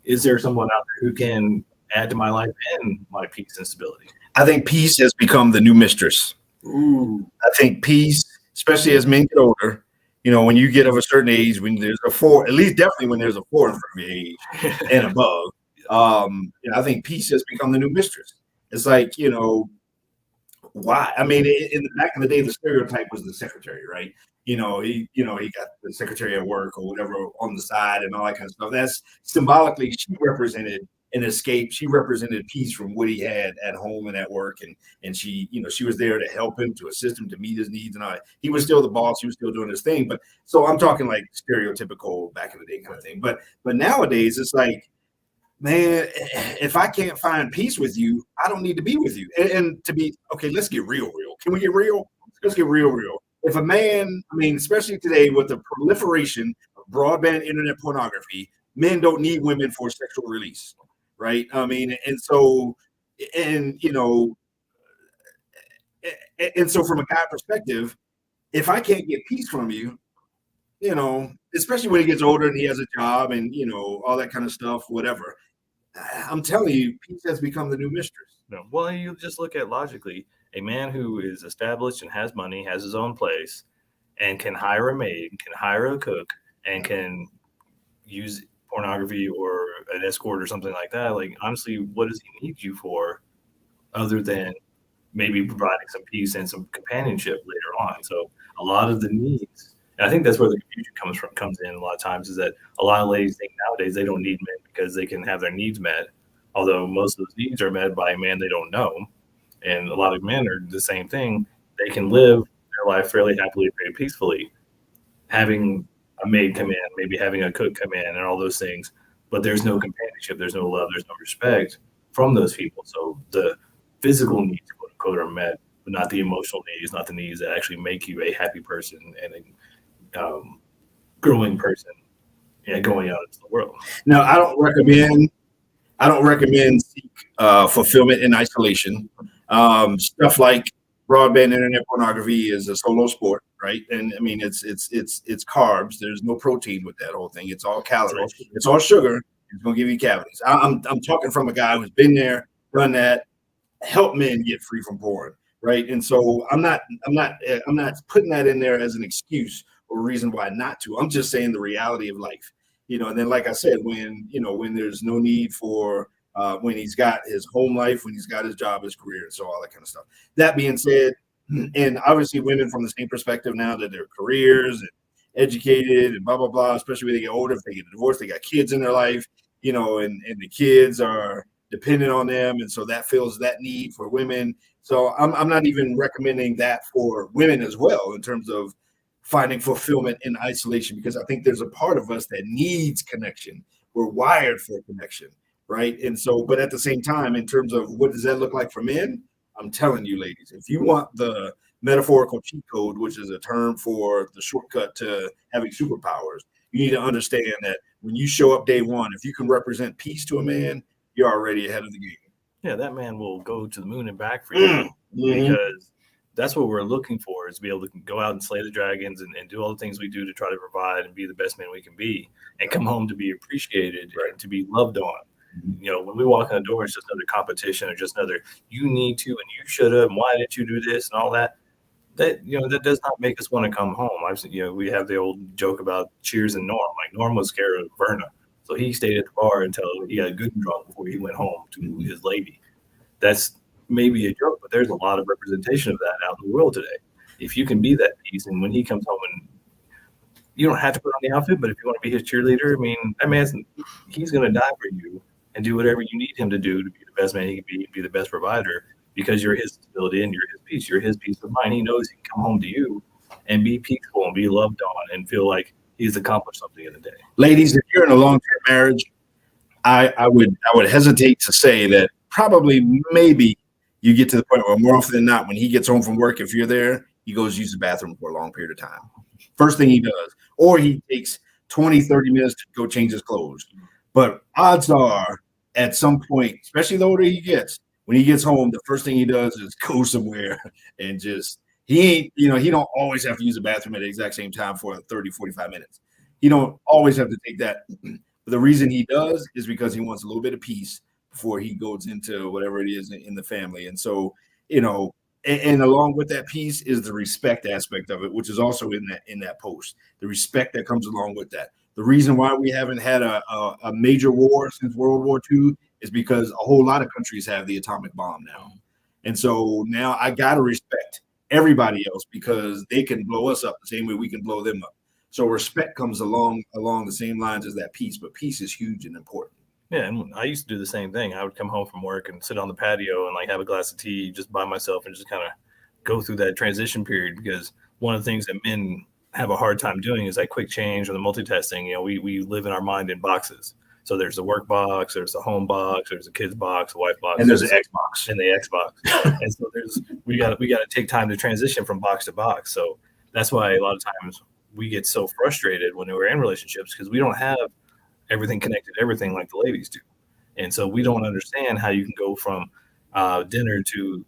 Is there someone out there who can add to my life and my peace and stability? I think peace has become the new mistress. Ooh. I think peace, especially as men get older, when you get of a certain age, when there's a 4, at least definitely when there's a 4 in front of your age and above, I think peace has become the new mistress. It's like, why? I mean, back in the day, the stereotype was the secretary, right? He got the secretary at work or whatever on the side and all that kind of stuff. That's symbolically, she represented an escape. She represented peace from what he had at home and at work. And she, she was there to help him, to assist him, to meet his needs and all that. He was still the boss. He was still doing his thing. But so I'm talking like stereotypical back in the day kind of thing. But nowadays it's like, man, if I can't find peace with you, I don't need to be with you. And to be, okay, let's get real. Can we get real? Let's get real. If a man, I mean, especially today with the proliferation of broadband internet pornography, men don't need women for sexual release, right? I mean, and so from a guy perspective, if I can't get peace from you, especially when he gets older and he has a job and, all that kind of stuff, whatever, I'm telling you, peace has become the new mistress. No. Well, you just look at logically a man who is established and has money, has his own place, and can hire a maid, can hire a cook, and can use pornography or an escort or something like that. Like, honestly, what does he need you for other than maybe providing some peace and some companionship later on? So a lot of the needs, and I think that's where the confusion comes in a lot of times, is that a lot of ladies think nowadays they don't need men because they can have their needs met, although most of those needs are met by a man they don't know. And a lot of men are the same thing. They can live their life fairly happily, very peacefully, having a maid come in, maybe having a cook come in, and all those things. But there's no companionship, there's no love, there's no respect from those people. So the physical needs, quote unquote, are met, but not the emotional needs, not the needs that actually make you a happy person and a growing person and going out into the world. Now, I don't recommend seek fulfillment in isolation. Stuff like broadband internet pornography is a solo sport, right? And I mean, it's carbs. There's no protein with that whole thing. It's all calories. It's all sugar. It's going to give you cavities. I'm talking from a guy who's been there, done that, helped men get free from porn, right? And so I'm not putting that in there as an excuse or a reason why not to. I'm just saying the reality of life, And then, like I said, when there's no need for when he's got his home life, when he's got his job, his career, and so all that kind of stuff. That being said, and obviously women from the same perspective now that their careers and educated and blah, blah, blah, especially when they get older, if they get divorced, they got kids in their life, and the kids are dependent on them. And so that fills that need for women. So I'm not even recommending that for women as well in terms of finding fulfillment in isolation, because I think there's a part of us that needs connection. We're wired for connection. Right. And so, but at the same time, in terms of what does that look like for men, I'm telling you, ladies, if you want the metaphorical cheat code, which is a term for the shortcut to having superpowers, you need to understand that when you show up day one, if you can represent peace to a man, you're already ahead of the game. Yeah, that man will go to the moon and back for you because that's what we're looking for, is to be able to go out and slay the dragons and do all the things we do to try to provide and be the best man we can be and come home to be appreciated and to be loved on. When we walk in the door, it's just another competition or just another, you need to, and you should have, and why didn't you do this and all that. That does not make us want to come home. We have the old joke about Cheers and Norm. Like, Norm was scared of Verna, so he stayed at the bar until he got good and drunk before he went home to his lady. That's maybe a joke, but there's a lot of representation of that out in the world today. If you can be that piece, and when he comes home, and you don't have to put on the outfit, but if you want to be his cheerleader, I mean, that man's, he's going to die for you and do whatever you need him to do to be the best man he can be the best provider, because you're his stability and you're his peace. You're his peace of mind. He knows he can come home to you and be peaceful and be loved on and feel like he's accomplished something in the day. Ladies, if you're in a long-term marriage, I would hesitate to say that probably maybe you get to the point where more often than not, when he gets home from work, if you're there, he goes use the bathroom for a long period of time. First thing he does, or he takes 20, 30 minutes to go change his clothes. But odds are, at some point, especially the older he gets, when he gets home, the first thing he does is go somewhere and just, he don't always have to use the bathroom at the exact same time for 30, 45 minutes. He don't always have to take that. But the reason he does is because he wants a little bit of peace before he goes into whatever it is in the family. And so, and along with that peace is the respect aspect of it, which is also in that post, the respect that comes along with that. The reason why we haven't had a major war since World War II is because a whole lot of countries have the atomic bomb now. And so now I got to respect everybody else because they can blow us up the same way we can blow them up. So respect comes along the same lines as that peace, but peace is huge and important. Yeah, and I used to do the same thing. I would come home from work and sit on the patio and like have a glass of tea just by myself and just kind of go through that transition period, because one of the things that men have a hard time doing is that quick change or the multitasking. We live in our mind in boxes. So there's the work box, there's the home box, there's a kid's box, a wife box, and there's the Xbox. And the Xbox. And so we got to take time to transition from box to box. So that's why a lot of times we get so frustrated when we're in relationships, because we don't have everything connected to everything like the ladies do. And so we don't understand how you can go from dinner to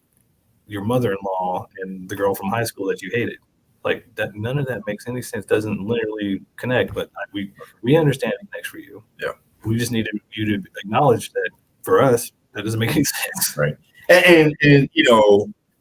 your mother-in-law and the girl from high school that you hated. Like that, none of that makes any sense. Doesn't literally connect, but we understand it connects for you. Yeah. We just need you to acknowledge that for us, that doesn't make any sense. Right. And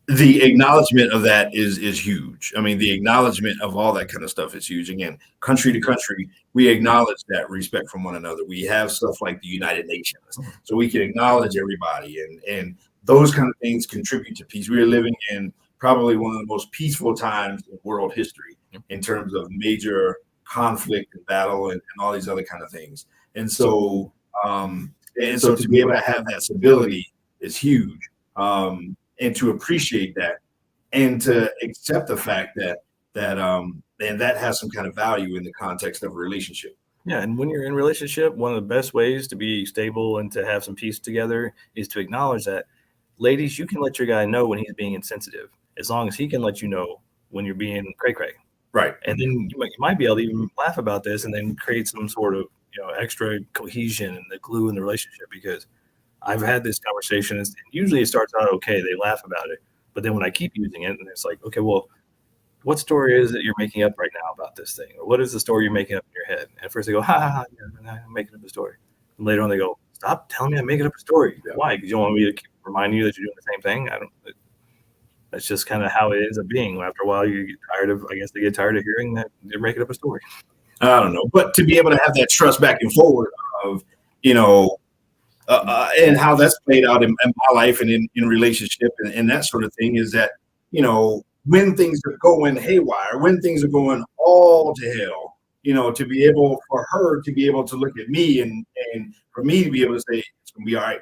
the acknowledgement of that is huge. I mean, the acknowledgement of all that kind of stuff is huge. Again, country to country, we acknowledge that respect from one another. We have stuff like the United Nations, so we can acknowledge everybody, and those kind of things contribute to peace. We are living in probably one of the most peaceful times in world history in terms of major conflict and battle and all these other kind of things. And so to be able to have that stability is huge. And to appreciate that and to accept the fact that has some kind of value in the context of a relationship. Yeah, and when you're in a relationship, one of the best ways to be stable and to have some peace together is to acknowledge that, ladies, you can let your guy know when he's being insensitive, as long as he can let you know when you're being cray-cray. Right. And then you might be able to even laugh about this and then create some sort of extra cohesion and the glue in the relationship, because I've had this conversation, and usually it starts out okay. They laugh about it. But then when I keep using it, and it's like, okay, well, what story is it you're making up right now about this thing? Or what is the story you're making up in your head? And at first they go, ha, ha, ha, yeah, I'm making up a story. And later on they go, stop telling me I'm making up a story. Yeah. Why? Because you don't want me to keep reminding you that you're doing the same thing? That's just kind of how it ends up being. After a while, you get tired of, I guess they get tired of hearing that they're making up a story. I don't know. But to be able to have that trust back and forward of, and how that's played out in my life and in relationship and that sort of thing is that, when things are going haywire, when things are going all to hell, to be able for her to be able to look at me and for me to be able to say, it's going to be all right.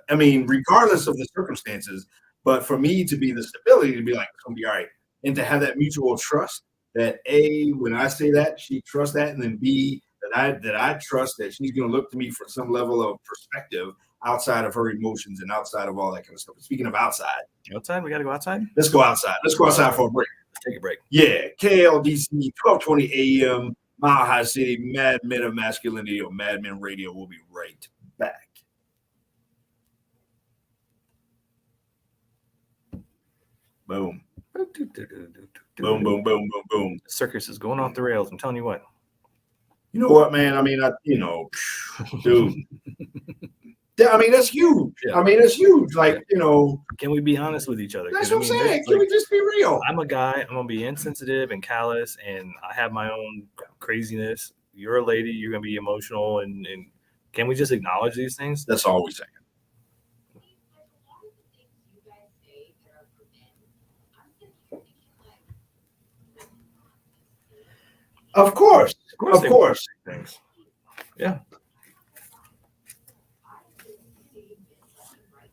I mean, regardless of the circumstances, but for me to be the stability to be like, it's going to be all right. And to have that mutual trust that A, when I say that, she trusts that, and then B, that I trust that she's going to look to me for some level of perspective outside of her emotions and outside of all that kind of stuff. Speaking of outside, we got to go outside. Let's go outside. Let's go outside for a break. Let's take a break. Yeah, KLDC 1220 AM, Mile High City, Mad Men of Masculinity or Mad Men Radio. We'll be right back. Boom. Boom, boom, boom, boom, boom. The circus is going off the rails. I'm telling you what. You know what, man? I mean, dude. I mean, that's huge. Yeah. I mean, that's huge. Like, Can we be honest with each other? That's what I'm saying. Can we just be real? I'm a guy. I'm going to be insensitive and callous, and I have my own craziness. You're a lady. You're going to be emotional. And can we just acknowledge these things? That's all we're saying. Of course. Things. Yeah.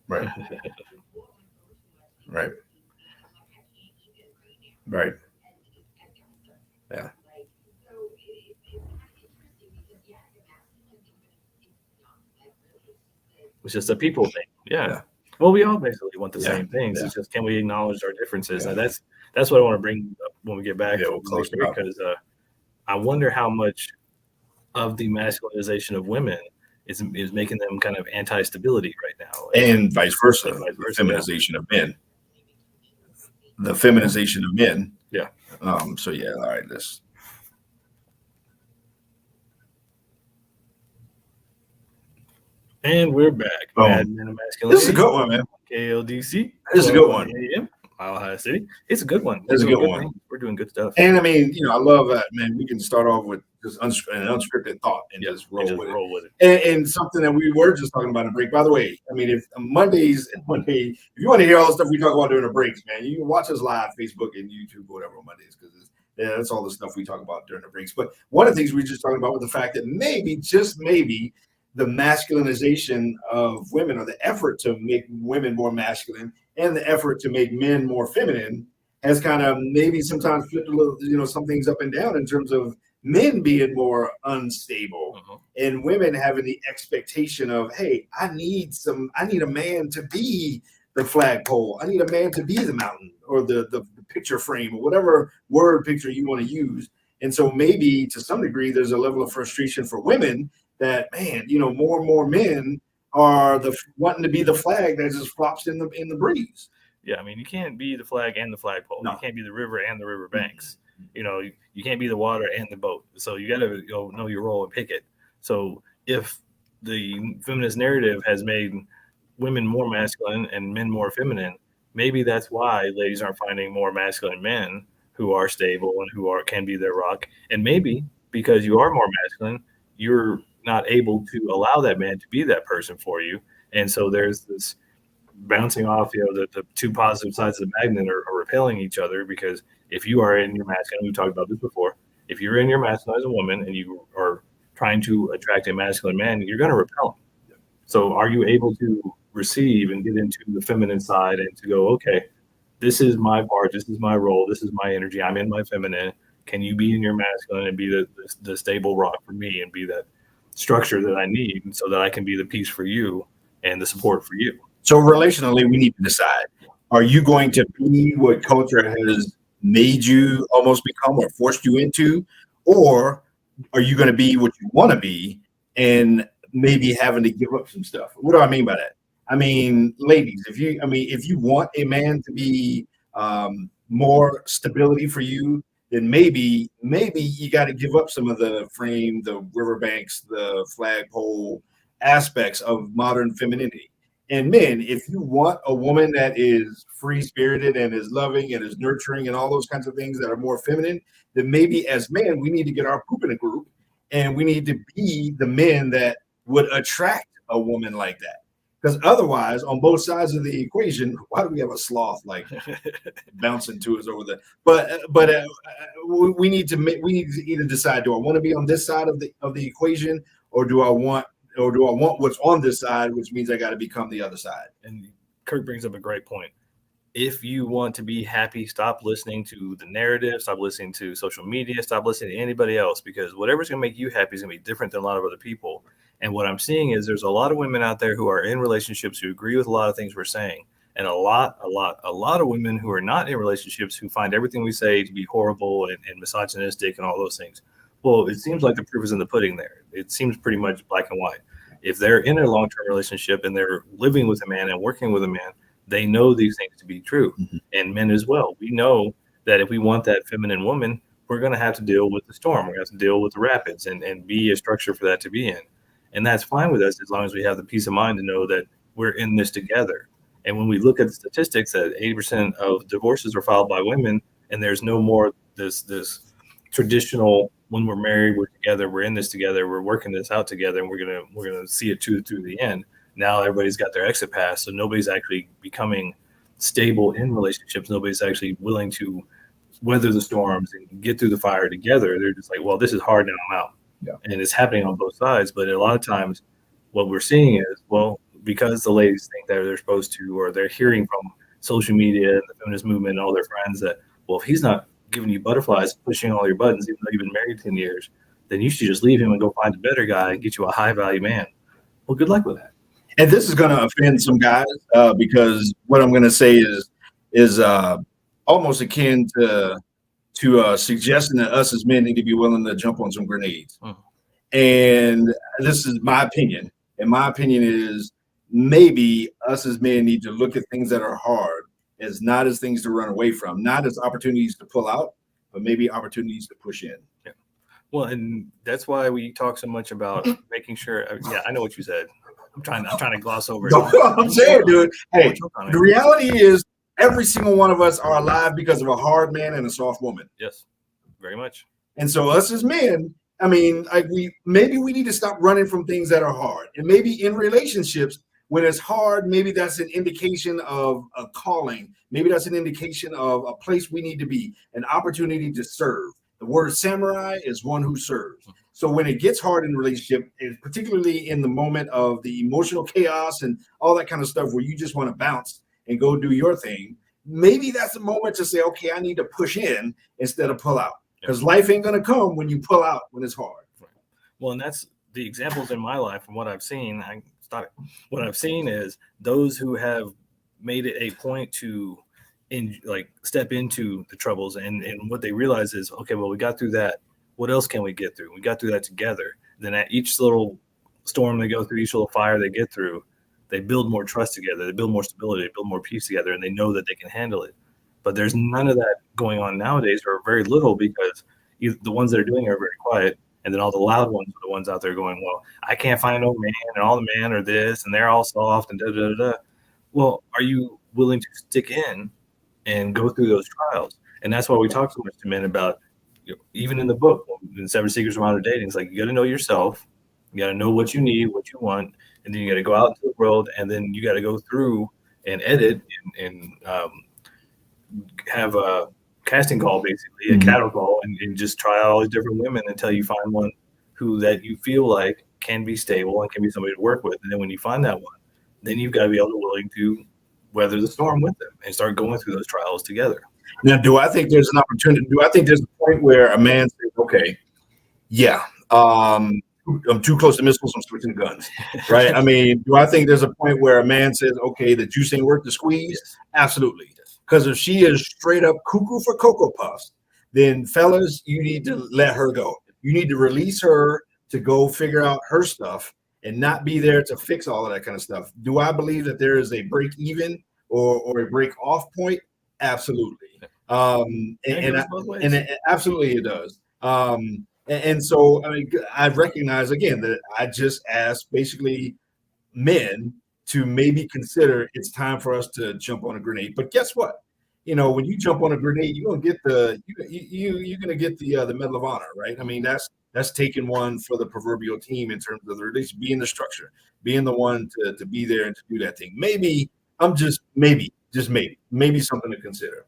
Right. Right. Right. Yeah. It's just a people thing. Yeah. Well, we all basically want the same things. It's just, can we acknowledge our differences? Yeah. And that's what I want to bring up when we get back. Yeah, we'll close it up. Because I wonder how much of the masculinization of women is making them kind of anti-stability right now. And vice versa. The feminization of men. The feminization of men. Yeah. So yeah, all right, this. And we're back. Mad Men of Masculinity. This is a good one, man. KLDC. This is a good one. Mile High City. It's a good one. It's a good one. We're doing good stuff. And I mean, I love that, man. We can start off with just an unscripted thought and just roll with it. And something that we were just talking about in a break. By the way, I mean, if you want to hear all the stuff we talk about during the breaks, man, you can watch us live, Facebook and YouTube, whatever on Mondays, because that's all the stuff we talk about during the breaks. But one of the things we were just talking about was the fact that maybe, just maybe, the masculinization of women, or the effort to make women more masculine and the effort to make men more feminine, has kind of maybe sometimes flipped a little, some things up and down in terms of men being more unstable and women having the expectation of, hey, I need a man to be the flagpole. I need a man to be the mountain or the picture frame or whatever word picture you want to use. And so maybe to some degree, there's a level of frustration for women that, man, more and more men are wanting to be the flag that just flops in the breeze. Yeah, I mean, you can't be the flag and the flagpole. No. You can't be the river and the river banks. You can't be the water and the boat. So you got to know your role and pick it. So if the feminist narrative has made women more masculine and men more feminine. Maybe that's why ladies aren't finding more masculine men who are stable and who can be their rock. And maybe because you are more masculine, you're not able to allow that man to be that person for you. And so there's this bouncing off, the two positive sides of the magnet are repelling each other, because if you are in your masculine, we talked about this before, if you're in your masculine as a woman and you are trying to attract a masculine man, you're going to repel him. So are you able to receive and get into the feminine side and to go, okay, this is my part, this is my role, this is my energy, I'm in my feminine. Can you be in your masculine and be the stable rock for me and be that structure that I need so that I can be the peace for you and the support for you? So relationally, we need to decide, are you going to be what culture has made you almost become or forced you into, or are you going to be what you want to be and maybe having to give up some stuff? What do I mean by that? I mean, ladies, if you want a man to be more stability for you, then maybe you got to give up some of the frame, the riverbanks, the flagpole aspects of modern femininity. And men, if you want a woman that is free-spirited and is loving and is nurturing and all those kinds of things that are more feminine, then maybe as men, we need to get our poop in a group and we need to be the men that would attract a woman like that. Because otherwise, on both sides of the equation, why do we have a sloth like bouncing to us over there? But we need to either decide: do I want to be on this side of the equation, or do I want what's on this side, which means I got to become the other side? And Kirk brings up a great point. If you want to be happy, stop listening to the narrative, stop listening to social media, stop listening to anybody else, because whatever's going to make you happy is going to be different than a lot of other people. And what I'm seeing is there's a lot of women out there who are in relationships who agree with a lot of things we're saying, and a lot of women who are not in relationships who find everything we say to be horrible and misogynistic and all those things. Well, it seems like the proof is in the pudding there. It seems pretty much black and white. If they're in a long-term relationship and they're living with a man and working with a man, they know these things to be true. Mm-hmm. And men as well. We know that if we want that feminine woman, we're going to have to deal with the storm. We're going to have to deal with the rapids and be a structure for that to be in. And that's fine with us as long as we have the peace of mind to know that we're in this together. And when we look at the statistics that 80% of divorces are filed by women, and there's no more this traditional, when we're married, we're together, we're in this together, we're working this out together, and we're gonna see it through the end. Now everybody's got their exit pass, so nobody's actually becoming stable in relationships. Nobody's actually willing to weather the storms and get through the fire together. They're just like, well, this is hard, now I'm out. Yeah. And it's happening on both sides. But a lot of times what we're seeing is, well, because the ladies think that they're supposed to, or they're hearing from social media and the feminist movement and all their friends that, well, if he's not giving you butterflies, pushing all your buttons, even though you've been married 10 years, then you should just leave him and go find a better guy and get you a high value man. Well, good luck with that. And this is going to offend some guys because what I'm going to say is almost akin to suggesting that us as men need to be willing to jump on some grenades. And this is my opinion. And my opinion is maybe us as men need to look at things that are hard as not as things to run away from, not as opportunities to pull out, but maybe opportunities to push in. Yeah. Well, and that's why we talk so much about making sure. Yeah, I know what you said. I'm trying to gloss over it. No, I'm saying, dude. Hey, the reality is every single one of us are alive because of a hard man and a soft woman. Yes, very much. And so us as men, I mean, we need to stop running from things that are hard. And maybe in relationships, when it's hard, maybe that's an indication of a calling. Maybe that's an indication of a place we need to be, an opportunity to serve. The word samurai is one who serves. So when it gets hard in a relationship, particularly in the moment of the emotional chaos and all that kind of stuff where you just want to bounce and go do your thing, maybe that's the moment to say, okay, I need to push in instead of pull out. Because life ain't going to come when you pull out when it's hard. Right. Well, and that's the examples in my life from what I've seen. What I've seen is those who have made it a point to step into the troubles and what they realize is, okay, well, we got through that. What else can we get through? We got through that together. Then at each little storm they go through, each little fire they get through, they build more trust together. They build more stability, they build more peace together, and they know that they can handle it. But there's none of that going on nowadays, or very little, because the ones that are doing it are very quiet, And then all the loud ones are the ones out there going, well, I can't find no man, and all the men are this, and they're all soft, and da da da da. Well, are you willing to stick in and go through those trials? And that's why we talk so much to men about, even in the book, in Seven Secrets of Modern Dating, it's like, you got to know yourself, you got to know what you need, what you want, and then you got to go out into the world, and then you got to go through and edit and have a casting call, basically a cattle call, and just try out all these different women until you find one who that you feel like can be stable and can be somebody to work with. And then when you find that one, then you've got to be able to willing to weather the storm with them and start going through those trials together. Now, do I think there's an opportunity? Do I think there's a point where a man says, okay, yeah, I'm too close to missiles, I'm switching to guns, right? I mean, do I think there's a point where a man says, okay, the juice ain't worth the squeeze? Absolutely. Because if she is straight up cuckoo for Cocoa Puffs, then fellas, you need to let her go. You need to release her to go figure out her stuff and not be there to fix all of that kind of stuff. Do I believe that there is a break even or a break off point? Absolutely. And absolutely it does. And so, I mean, I recognize again that I just asked basically men to maybe consider it's time for us to jump on a grenade. But guess what? You know, when you jump on a grenade, you're gonna get you're gonna get the Medal of Honor, right? I mean, that's taking one for the proverbial team in terms of the release, being the structure, being the one to be there and to do that thing. Maybe maybe something to consider.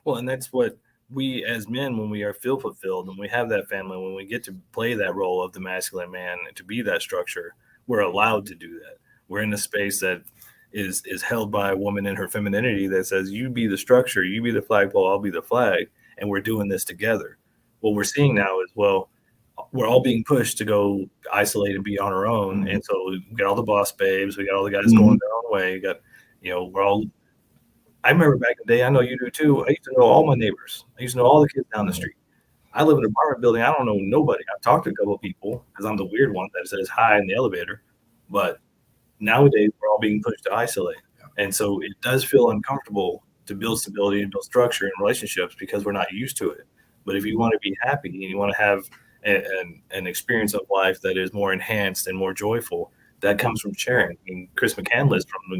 Well, and that's what we as men, when we are feel fulfilled, when we have that family, when we get to play that role of the masculine man and to be that structure, we're allowed to do that. We're in a space that is held by a woman in her femininity that says, you be the structure, you be the flagpole, I'll be the flag, and we're doing this together. What we're seeing now is, well, we're all being pushed to go isolate and be on our own. And so we got all the boss babes, we got all the guys going their own way. You got, we're all, I remember back in the day, I know you do too, I used to know all my neighbors. I used to know all the kids down the street. I live in an apartment building, I don't know nobody. I've talked to a couple of people because I'm the weird one that says hi in the elevator. But nowadays, we're all being pushed to isolate. And so it does feel uncomfortable to build stability and build structure in relationships because we're not used to it. But if you want to be happy and you want to have an experience of life that is more enhanced and more joyful, that comes from sharing. I mean, Chris McCandless from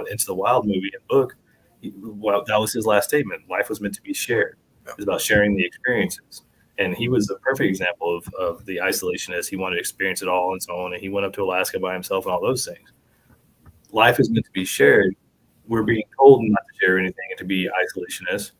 Into the Wild movie and book, that was his last statement. Life was meant to be shared. It's about sharing the experiences. And he was a perfect example of the isolationist. He wanted to experience it all on his own, and he went up to Alaska by himself and all those things. Life is meant to be shared. We're being told not to share anything and to be isolationist.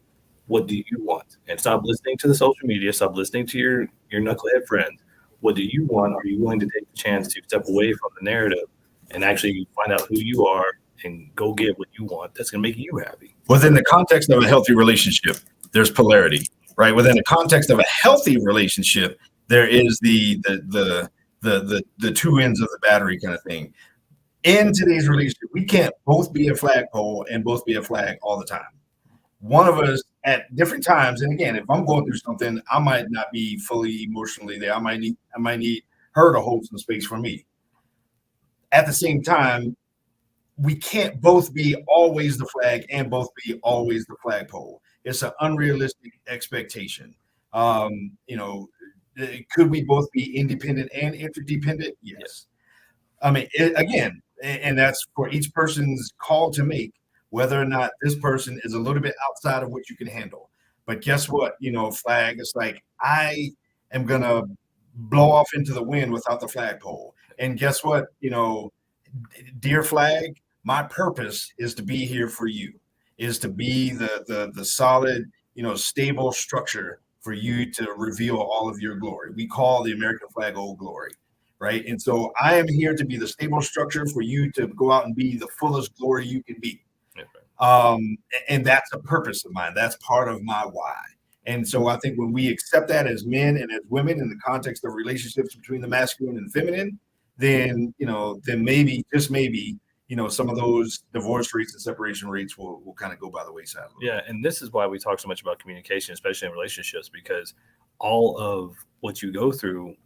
What do you want? And stop listening to the social media. Stop listening to your knucklehead friends. What do you want? Are you willing to take the chance to step away from the narrative and actually find out who you are and go get what you want? That's going to make you happy. Within the context of a healthy relationship, there's polarity, right? Within the context of a healthy relationship, there is the two ends of the battery kind of thing. In today's relationship, we can't both be a flagpole and both be a flag all the time. One of us at different times, and again, if I'm going through something, I might not be fully emotionally there. I might need her to hold some space for me. At the same time, we can't both be always the flag and both be always the flagpole. It's an unrealistic expectation. Could we both be independent and interdependent? Yes. I mean, again, and that's for each person's call to make, whether or not this person is a little bit outside of what you can handle. But guess what? Flag, it's like, I am going to blow off into the wind without the flagpole. And guess what? Dear flag, my purpose is to be here for you, is to be the solid, stable structure for you to reveal all of your glory. We call the American flag Old Glory. Right. And so I am here to be the stable structure for you to go out and be the fullest glory you can be. And that's a purpose of mine. That's part of my why. And so I think when we accept that as men and as women in the context of relationships between the masculine and feminine, then maybe, just maybe, some of those divorce rates and separation rates will kind of go by the wayside. Yeah. And this is why we talk so much about communication, especially in relationships, because all of what you go through,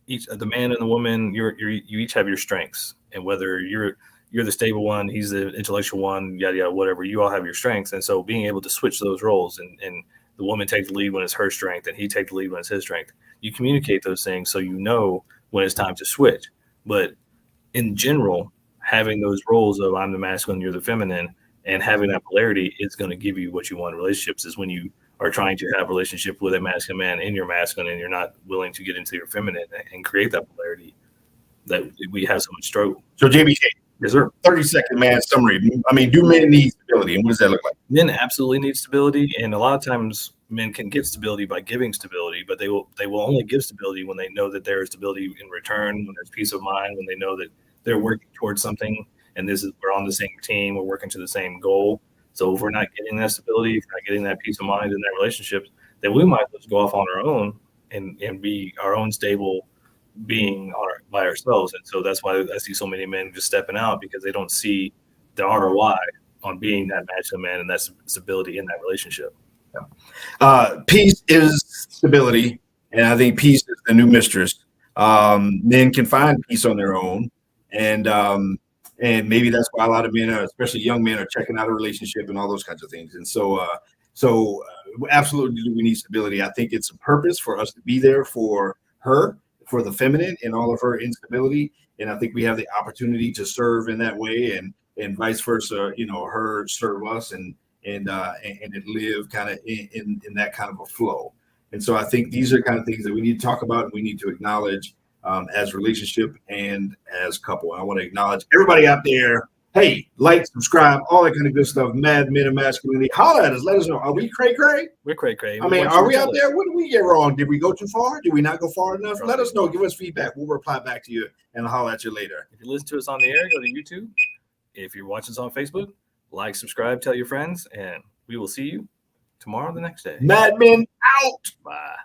the man and the woman, you each have your strengths, and whether you're the stable one, he's the intellectual one, yada yada, whatever. You all have your strengths, and so being able to switch those roles, and the woman take the lead when it's her strength, and he take the lead when it's his strength. you communicate those things so you know when it's time to switch. But in general, having those roles of I'm the masculine, you're the feminine, and having that polarity is going to give you what you want in relationships. Is when you are trying to have a relationship with a masculine man and you're masculine and you're not willing to get into your feminine and create that polarity, that we have so much struggle. So JBK, yes, sir. 30-second man summary. I mean, do men need stability, and what does that look like? Men absolutely need stability, and a lot of times men can get stability by giving stability, but they will only give stability when they know that there is stability in return, when there's peace of mind, when they know that they're working towards something, and we're on the same team, we're working to the same goal. So if we're not getting that stability, if we're not getting that peace of mind in that relationship, then we might just go off on our own and be our own stable being by ourselves. And so that's why I see so many men just stepping out, because they don't see the ROI on being that masculine man and that stability in that relationship. Peace is stability, and I think peace is the new mistress. Men can find peace on their own, and maybe that's why a lot of men, especially young men, are checking out a relationship and all those kinds of things. And so absolutely we need stability. I think it's a purpose for us to be there for her, for the feminine, and all of her instability. And I think we have the opportunity to serve in that way, and vice versa. Her serve us, and it live kind of in that kind of a flow. And so I think these are kind of things that we need to talk about and we need to acknowledge as relationship and as couple. And I want to acknowledge everybody out there. Hey, like, subscribe, all that kind of good stuff. Mad Men of Masculinity. Holler at us. Let us know. Are we cray-cray? We're cray-cray. I mean, are we out there? What did we get wrong? Did we go too far? Did we not go far enough? Let us know. Give us feedback. We'll reply back to you and holler at you later. If you listen to us on the air, go to YouTube. If you're watching us on Facebook, like, subscribe, tell your friends, and we will see you tomorrow, the next day. Mad Men out. Bye.